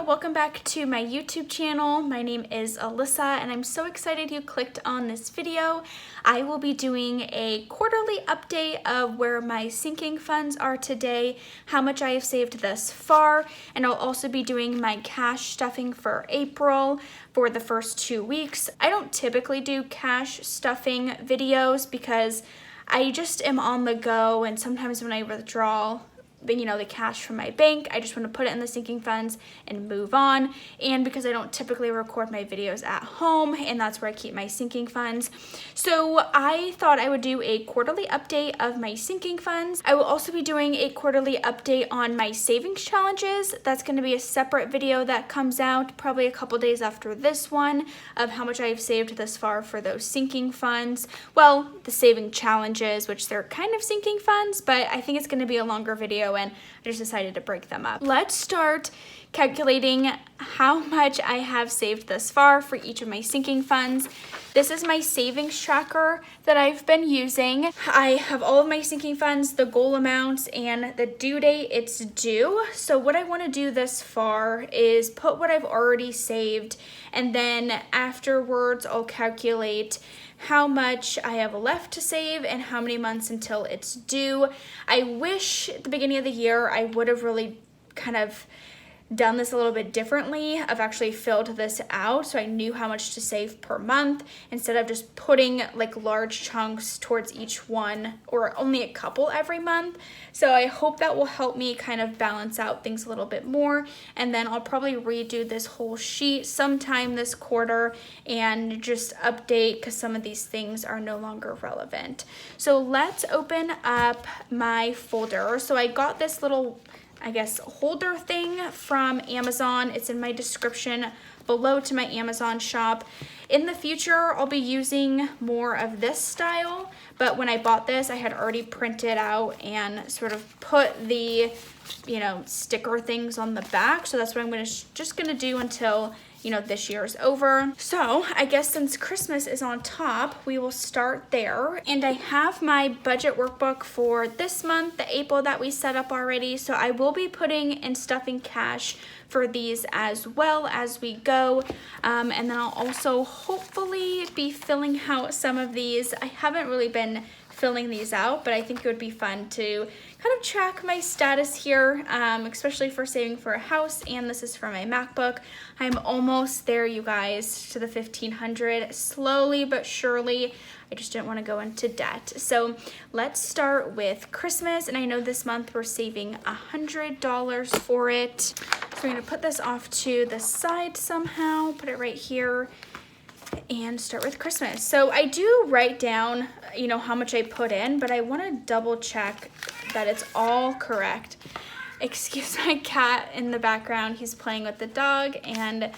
welcome back to my YouTube channel. My name is Alyssa and I'm so excited you clicked on this video. I will be doing a quarterly update of where my sinking funds are today, how much I have saved thus far, and I'll also be doing my cash stuffing for April for the first 2 weeks. I don't typically do cash stuffing videos because I just am on the go, and sometimes when I withdraw the cash from my bank, I just want to put it in the sinking funds and move on. And because I don't typically record my videos at home, and that's where I keep my sinking funds, so I thought I would do a quarterly update of my sinking funds. I will also be doing a quarterly update on my savings challenges. That's going to be a separate video that comes out probably a couple days after this one, of how much I've saved thus far for those sinking funds. Well, the saving challenges, which they're kind of sinking funds, but I think it's going to be a longer video and I just decided to break them up. Let's start calculating how much I have saved thus far for each of my sinking funds. This is my savings tracker that I've been using. I have all of my sinking funds, the goal amounts, and the due date it's due. So what I want to do this far is put what I've already saved, and then afterwards I'll calculate how much I have left to save and how many months until it's due. I wish at the beginning of the year I would have really kind of done this a little bit differently. I've actually filled this out so I knew how much to save per month instead of just putting like large chunks towards each one, or only a couple every month. So I hope that will help me kind of balance out things a little bit more, and then I'll probably redo this whole sheet sometime this quarter and just update because some of these things are no longer relevant. So let's open up my folder. So I got this little, I guess, holder thing from Amazon. It's in my description below to my Amazon shop. In the future, I'll be using more of this style, but when I bought this, I had already printed out and sort of put the, sticker things on the back. So that's what I'm just gonna do until this year is over. So I guess since Christmas is on top, we will start there. And I have my budget workbook for this month, the April, that we set up already. So I will be putting and stuffing cash for these as well as we go. And then I'll also hopefully be filling out some of these. I haven't really been filling these out, but I think it would be fun to kind of track my status here, especially for saving for a house. And this is for my MacBook. I'm almost there, you guys, to the 1,500, slowly but surely. I just didn't want to go into debt. So let's start with Christmas, and I know this month we're saving $100 for it. So I'm gonna put this off to the side somehow, put it right here, and start with Christmas. So I do write down, how much I put in, but I want to double check that it's all correct. Excuse my cat in the background. He's playing with the dog, and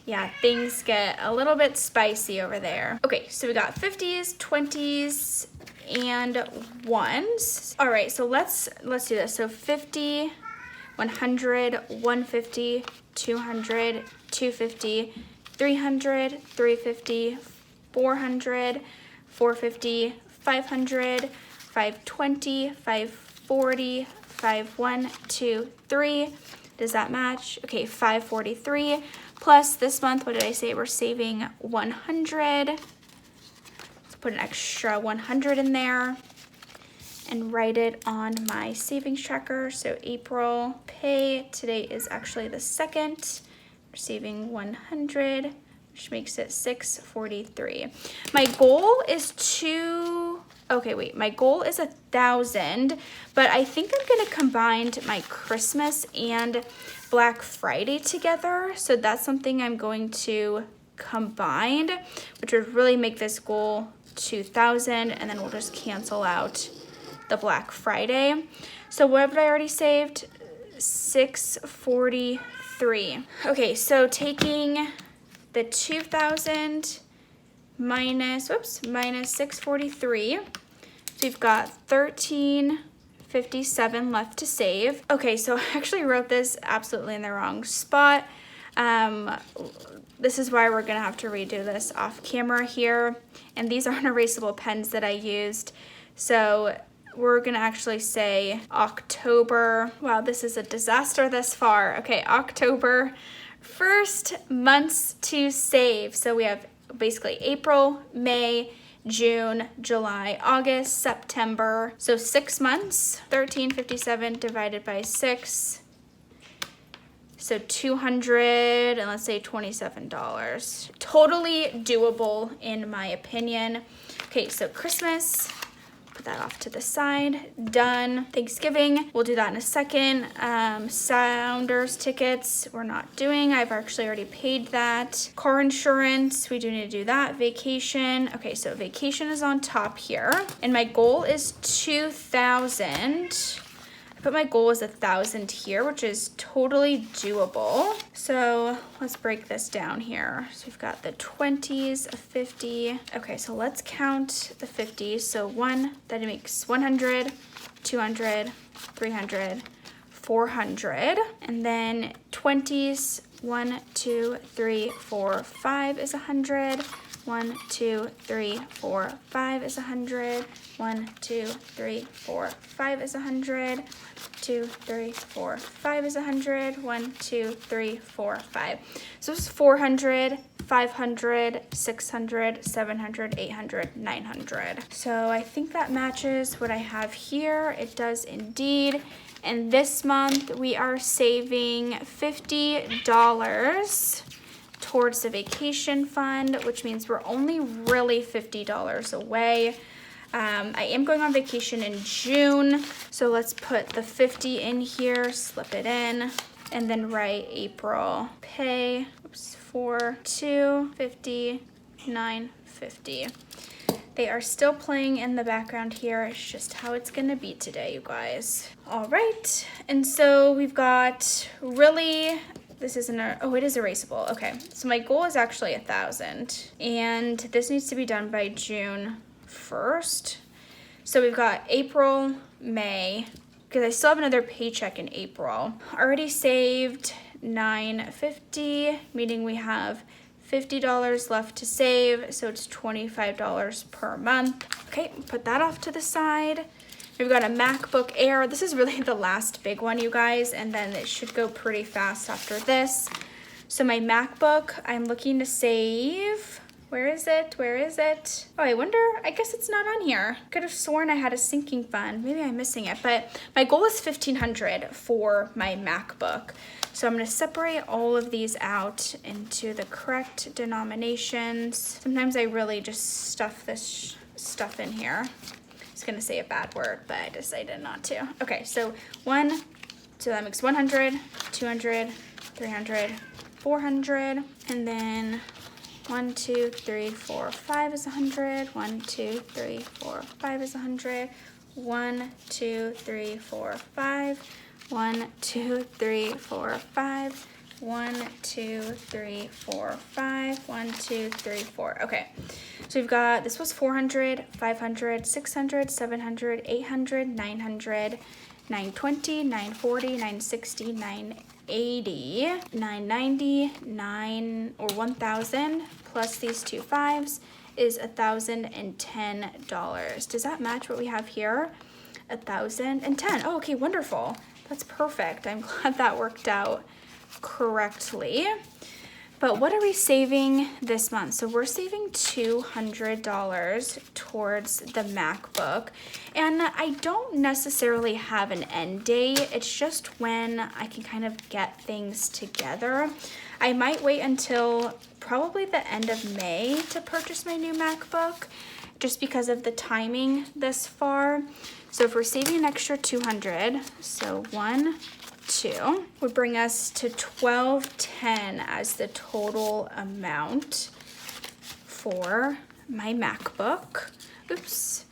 yeah, things get a little bit spicy over there. Okay, so we got 50s, 20s, and 1s. All right, so let's do this. So 50, 100, 150, 200, 250, 300, 350, 400, 450, 500, 520, 540, 5123. Does that match? Okay, 543. Plus this month, what did I say? We're saving 100. Let's put an extra 100 in there and write it on my savings tracker. So April pay, today is actually the 2nd. We're saving 100, which makes it 643. My goal is my goal is 1,000, but I think I'm gonna combine my Christmas and Black Friday together. So that's something I'm going to combine, which would really make this goal 2,000, and then we'll just cancel out the Black Friday. So what have I already saved? 643. Okay, so taking the 2,000 minus 643, so we've got 1,357 left to save. Okay, so I actually wrote this absolutely in the wrong spot. This is why we're gonna have to redo this off camera here. And these aren't erasable pens that I used. So we're gonna actually say October. Wow, this is a disaster thus far. Okay, October first months to save. So we have basically April, May, June, July, August, September. So 6 months, 1357 divided by 6. So $200 and let's say $27. Totally doable in my opinion. Okay, so Christmas, put that off to the side, done. Thanksgiving, we'll do that in a second. Sounders tickets, we're not doing. I've actually already paid that. Car insurance, we do need to do that. Vacation, okay, so vacation is on top here. And my goal is 2,000. I put my goal as 1,000 here, which is totally doable. So let's break this down here. So we've got the 20s, a 50. Okay, so let's count the 50s. So that makes 100, 200, 300, 400. And then 20s, 1, 2, 3, 4, 5 is 100. 1, 2, 3, 4, 5 is 100. 1, 2, 3, 4, 5 is 100. 2, 3, 4, 5 is 100. 1, 2, 3, 4, 5. So it's 400, 500, 600, 700, 800, 900. So I think that matches what I have here. It does indeed. And this month we are saving $50 towards the vacation fund, which means we're only really $50 away. I am going on vacation in June, so let's put the 50 in here, slip it in, and then write April pay, 4, 2, 50, 9, 50. They are still playing in the background here. It's just how it's gonna be today, you guys. All right, and so we've got really, this isn't oh, it is erasable. Okay, so my goal is actually 1,000, and this needs to be done by June 1st. So we've got April, May, because I still have another paycheck in April. Already saved $9.50, meaning we have $50 left to save, so it's $25 per month. Okay, put that off to the side. We've got a MacBook Air. This is really the last big one, you guys, and then it should go pretty fast after this. So my MacBook, I'm looking to save. Where is it? Where is it? Oh, I wonder, I guess it's not on here. Could have sworn I had a sinking fund. Maybe I'm missing it, but my goal is $1,500 for my MacBook. So I'm gonna separate all of these out into the correct denominations. Sometimes I really just stuff this stuff in here. I was gonna say a bad word, but I decided not to. Okay, so so that makes 100, 200, 300, 400, and then 1, 2, 3, 4, 5 is 100. 1, 2, 3, 4, 5 is 100. 1, 2, 3, 4, 5. 1, 2, 3, 4, 5. 1, 2, 3, 4, 5. 1, 2, 3, 4. Okay, so we've got, this was 400, 500, 600, 700, 800, 900, 920, 940, 960, 980, 990, 1,000 plus these two fives is $1,010. Does that match what we have here? 1,010. Oh, okay, wonderful. That's perfect. I'm glad that worked out correctly. But what are we saving this month? So we're saving $200 towards the MacBook. And I don't necessarily have an end date. It's just when I can kind of get things together. I might wait until probably the end of May to purchase my new MacBook, just because of the timing this far. So if we're saving an extra 200, so 1, 2 would bring us to $1,210 as the total amount for my MacBook. Oops,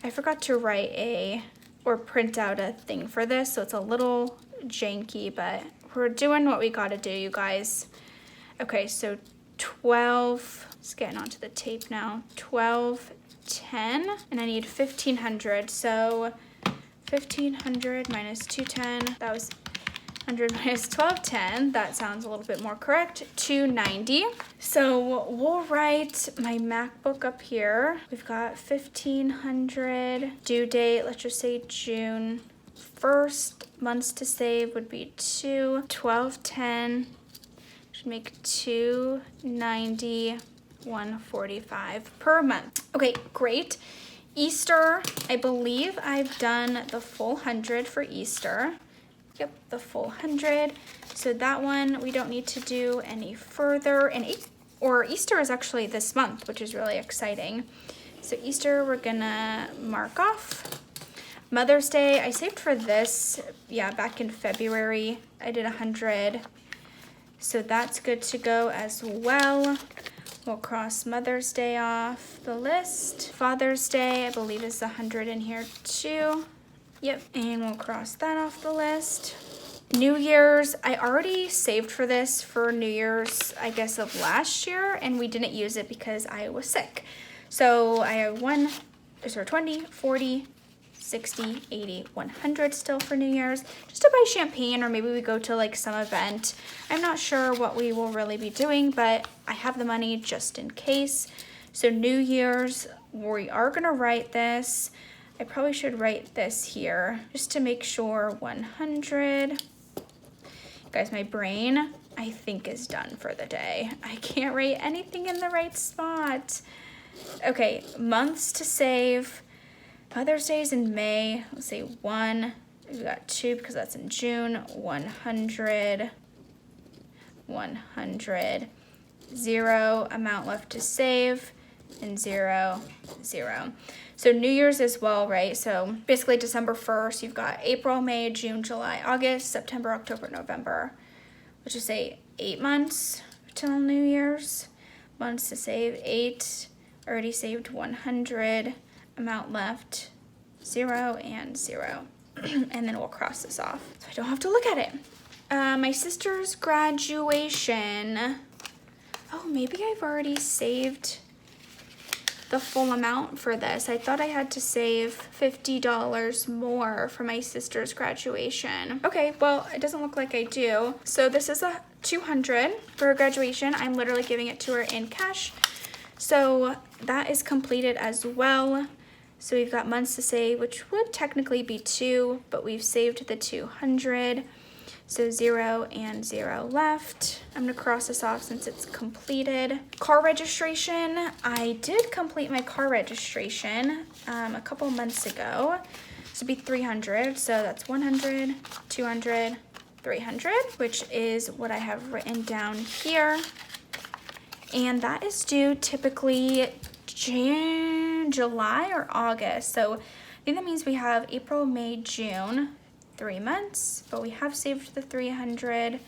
I forgot to write or print out a thing for this, so it's a little janky, but we're doing what we gotta do, you guys. Okay, so 12, it's getting onto the tape now, 1210, and I need 1,500, so 1,500 minus 210, that was 100 minus 1210, that sounds a little bit more correct, 290. So we'll write my MacBook up here. We've got 1,500, due date, let's just say June 1st, months to save would be 2, 1210, should make $290, $145 per month. Okay, great. Easter, I believe I've done the full 100 for Easter. Yep, the full 100. So that one we don't need to do any further. And Easter is actually this month, which is really exciting. So Easter we're gonna mark off. Mother's Day, I saved for this, yeah, back in February. I did 100. So that's good to go as well. We'll cross Mother's Day off the list. Father's Day, I believe is 100 in here too. Yep, and we'll cross that off the list. New Year's, I already saved for this for New Year's, I guess, of last year, and we didn't use it because I was sick. So I have 20, 40, 60, 80, 100 still for New Year's, just to buy champagne, or maybe we go to like some event. I'm not sure what we will really be doing, but I have the money just in case. So New Year's, we are gonna write this. I probably should write this here just to make sure. 100. Guys, my brain, I think, is done for the day. I can't write anything in the right spot. Okay, months to save. Mother's Day is in May. Let's say 1. We got 2 because that's in June. 100. 100. 0 amount left to save. And 0, 0. So New Year's as well, right? So basically December 1st, you've got April, May, June, July, August, September, October, November. Let's just say 8 months till New Year's. Months to save, 8. Already saved 100. Amount left, 0 and 0. And then we'll cross this off so I don't have to look at it. My sister's graduation. Oh, maybe I've already saved the full amount for this. I thought I had to save $50 more for my sister's graduation. Okay, well, it doesn't look like I do. So this is a $200 for her graduation. I'm literally giving it to her in cash. So that is completed as well. So we've got months to save, which would technically be 2, but we've saved the 200. So 0 and 0 left. I'm gonna cross this off since it's completed. Car registration, I did complete my car registration a couple months ago. This would be 300, so that's 100, 200, 300, which is what I have written down here. And that is due typically July or August. So I think that means we have April, May, June, 3 months, but we have saved the 300,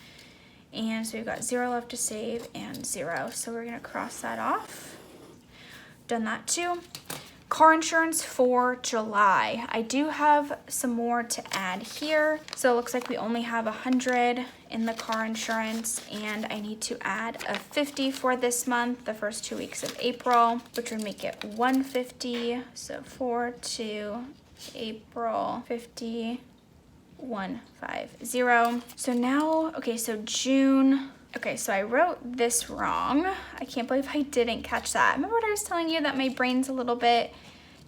and so we've got 0 left to save and 0. So we're gonna cross that off. Done that too. Car insurance for July. I do have some more to add here. So it looks like we only have 100 in the car insurance, and I need to add a 50 for this month, the first 2 weeks of April, which would make it 150. So 4 to April 50, 150. So now, okay, so June. Okay, so I wrote this wrong. I can't believe I didn't catch that. Remember what I was telling you, that my brain's a little bit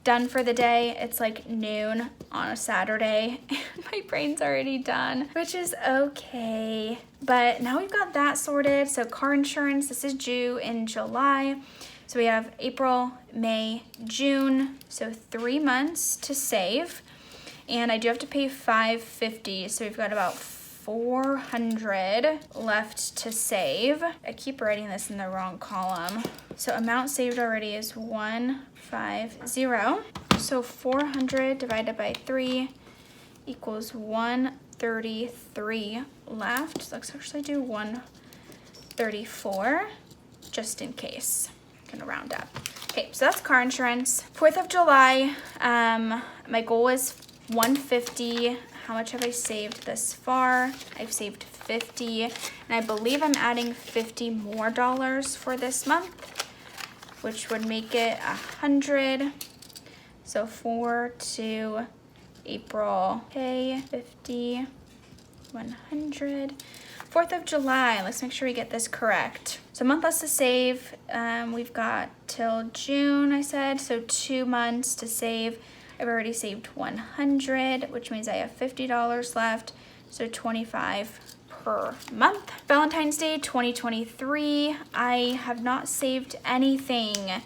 done for the day? It's like noon on a Saturday and my brain's already done, which is okay. But now we've got that sorted. So car insurance, this is due in July. So we have April, May, June, so 3 months to save. And I do have to pay $550, so we've got about $400 left to save. I keep writing this in the wrong column. So amount saved already is 150. So 400 divided by 3 equals 133 left. So let's actually do 134 just in case. I'm gonna round up. Okay, so that's car insurance. 4th of July, my goal is 150. How much have I saved this far? I've saved 50, and I believe I'm adding $50 more for this month, which would make it 100. So 4 to April, okay, 50, 100. 4th of July, let's make sure we get this correct. So month less to save, we've got till June, I said, so 2 months to save. I've already saved 100, which means I have $50 left, so 25 per month. Valentine's Day 2023, I have not saved anything.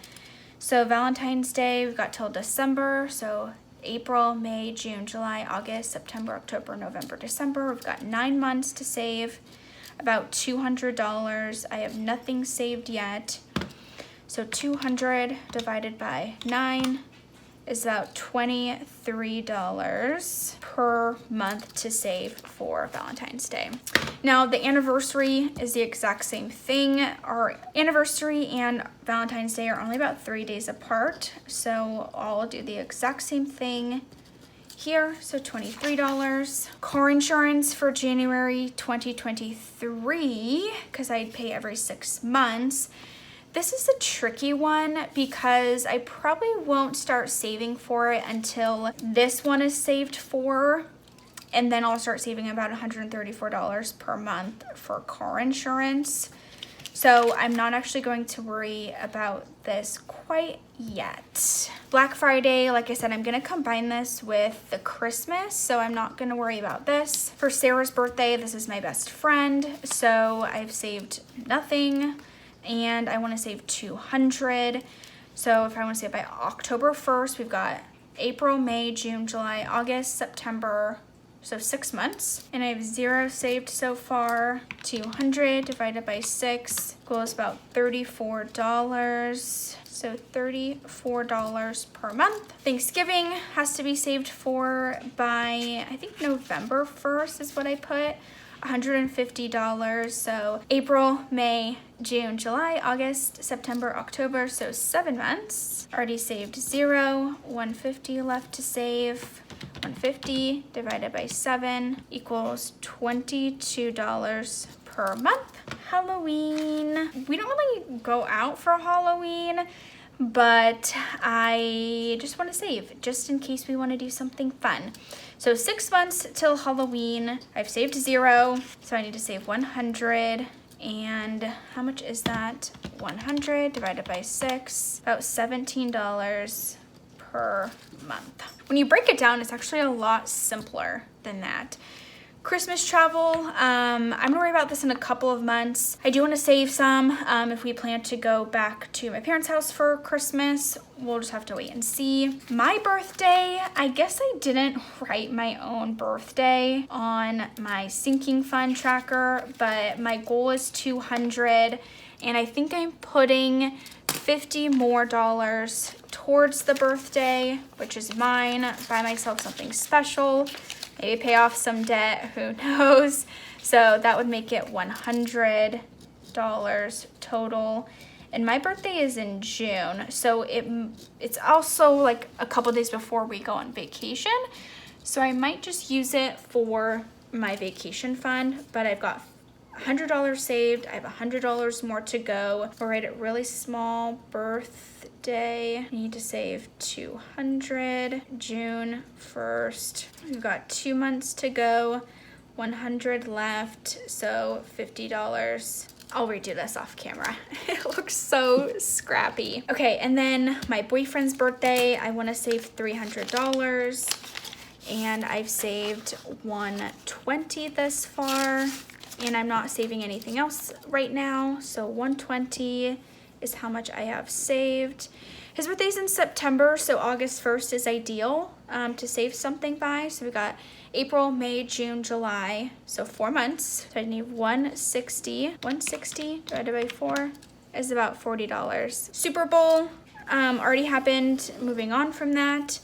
So Valentine's Day, we've got till December, so April, May, June, July, August, September, October, November, December. We've got 9 months to save, about $200. I have nothing saved yet. So 200 divided by 9 is about $23 per month to save for Valentine's Day. Now the anniversary is the exact same thing. Our anniversary and Valentine's Day are only about 3 days apart. So I'll do the exact same thing here, so $23. Car insurance for January 2023, because I'd pay every 6 months. This is a tricky one because I probably won't start saving for it until this one is saved for, and then I'll start saving about $134 per month for car insurance. So I'm not actually going to worry about this quite yet. Black Friday, like I said, I'm gonna combine this with the Christmas, so I'm not gonna worry about this. For Sarah's birthday, this is my best friend, so I've saved nothing. And I want to save 200. So if I want to save by October 1st, we've got April, May, June, July, August, September, so 6 months. And I have 0 saved so far. 200 divided by 6 equals about $34. So $34 per month. Thanksgiving has to be saved for by, I think November 1st is what I put. $150. So April, May, June, July, August, September, October, so 7 months. Already saved 0, 150 left to save. 150 divided by 7 equals $22 per month. Halloween. We don't really go out for Halloween, but I just want to save just in case we want to do something fun. So 6 months till Halloween. I've saved 0, so I need to save 100. And how much is that? 100 divided by 6, about $17 per month. When you break it down, it's actually a lot simpler than that. Christmas travel, I'm gonna worry about this in a couple of months. I do wanna save some if we plan to go back to my parents' house for Christmas. We'll just have to wait and see. My birthday, I guess I didn't write my own birthday on my sinking fund tracker, but my goal is 200, and I think I'm putting $50 more towards the birthday, which is mine. Buy myself something special. Maybe pay off some debt, who knows? So that would make it $100 total. And my birthday is in June, so it's also like a couple days before we go on vacation. So I might just use it for my vacation fund, but I've got $100 saved. I have $100 more to go. We'll write it really small. Birthday, I need to save 200. June 1st. We've got 2 months to go. 100 left, so $50. I'll redo this off camera. It looks so scrappy. Okay, and then my boyfriend's birthday, I want to save $300, and I've saved $120 this far. And I'm not saving anything else right now, so $120 is how much I have saved. His birthday's in September, so August 1st is ideal to save something by. So we got April, May, June, July, so 4 months. So I need 160. 160 divided by 4 is about $40. Super Bowl already happened. Moving on from that.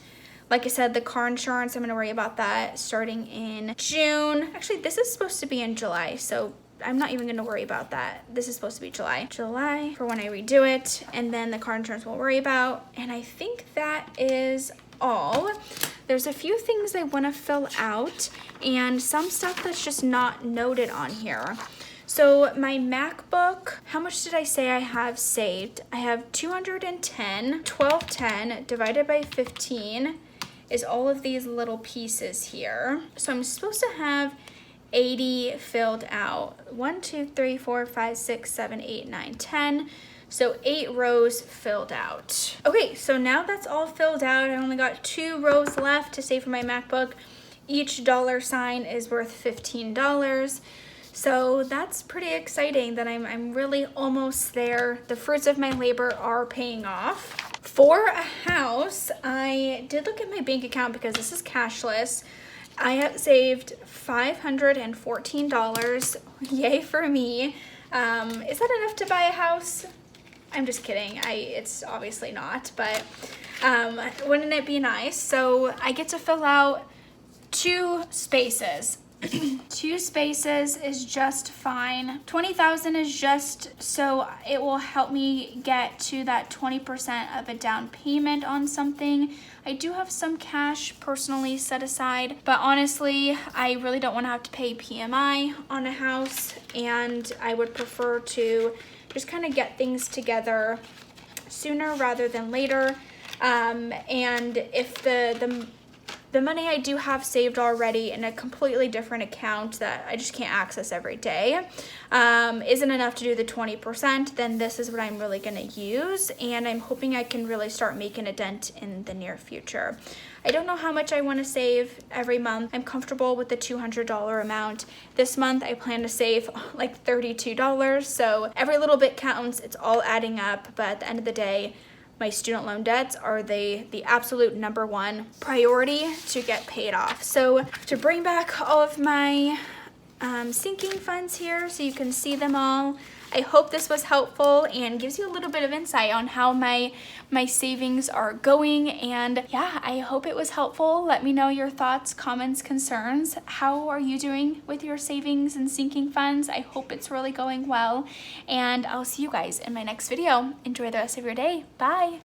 Like I said, the car insurance, I'm gonna worry about that starting in June. Actually, this is supposed to be in July, so I'm not even gonna worry about that. This is supposed to be July. July for when I redo it, and then the car insurance we'll worry about. And I think that is all. There's a few things I wanna fill out and some stuff that's just not noted on here. So my MacBook, how much did I say I have saved? I have 210, 1210 divided by 15 is all of these little pieces here. So I'm supposed to have 80 filled out. 1, 2, 3, 4, 5, 6, 7, 8, 9, 10. So 8 rows filled out. Okay, so now that's all filled out. I only got 2 rows left to save for my MacBook. Each dollar sign is worth $15. So that's pretty exciting that I'm really almost there. The fruits of my labor are paying off. For a house, I did look at my bank account because this is cashless. I have saved $514. Yay for me. Is that enough to buy a house? I'm just kidding. It's obviously not, but wouldn't it be nice? So I get to fill out 2 spaces. 2 spaces is just fine. 20,000 is just so it will help me get to that 20% of a down payment on something. I do have some cash personally set aside, but honestly, I really don't want to have to pay PMI on a house, and I would prefer to just kind of get things together sooner rather than later. And if the money I do have saved already in a completely different account that I just can't access every day isn't enough to do the 20%, then this is what I'm really gonna use, and I'm hoping I can really start making a dent in the near future. I don't know how much I wanna save every month. I'm comfortable with the $200 amount. This month I plan to save like $32, so every little bit counts, it's all adding up, but at the end of the day, my student loan debts are the absolute #1 priority to get paid off. So to bring back all of my sinking funds here so you can see them all, I hope this was helpful and gives you a little bit of insight on how my savings are going. And yeah, I hope it was helpful. Let me know your thoughts, comments, concerns. How are you doing with your savings and sinking funds? I hope it's really going well. And I'll see you guys in my next video. Enjoy the rest of your day. Bye.